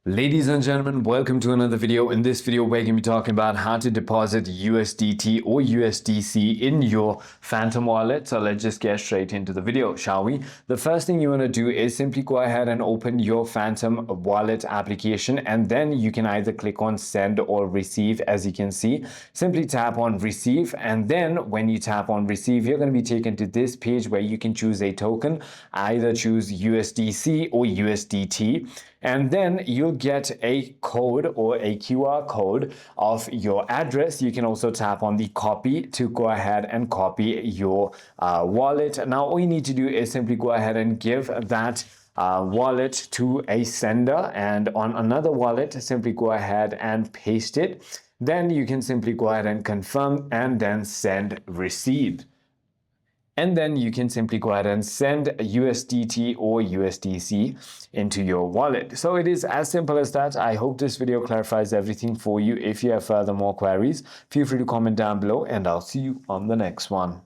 Ladies and gentlemen, welcome to another video. In this video, we're going to be talking about how to deposit USDT or USDC in your Phantom wallet. So let's just get straight into the video, shall we? The first thing you want to do is simply go ahead and open your Phantom wallet application, and then you can either click on send or receive. As you can see, simply tap on receive, and then when you tap on receive, you're going to be taken to this page where you can choose a token, either choose USDC or USDT. And then you'll get a code or a QR code of your address. You can also tap on the copy to go ahead and copy your wallet. Now, all you need to do is simply go ahead and give that wallet to a sender, and on another wallet, simply go ahead and paste it. Then you can simply go ahead and confirm and then send receive. And then you can simply go ahead and send USDT or USDC into your wallet. So it is as simple as that. I hope this video clarifies everything for you. If you have further more queries, feel free to comment down below, and I'll see you on the next one.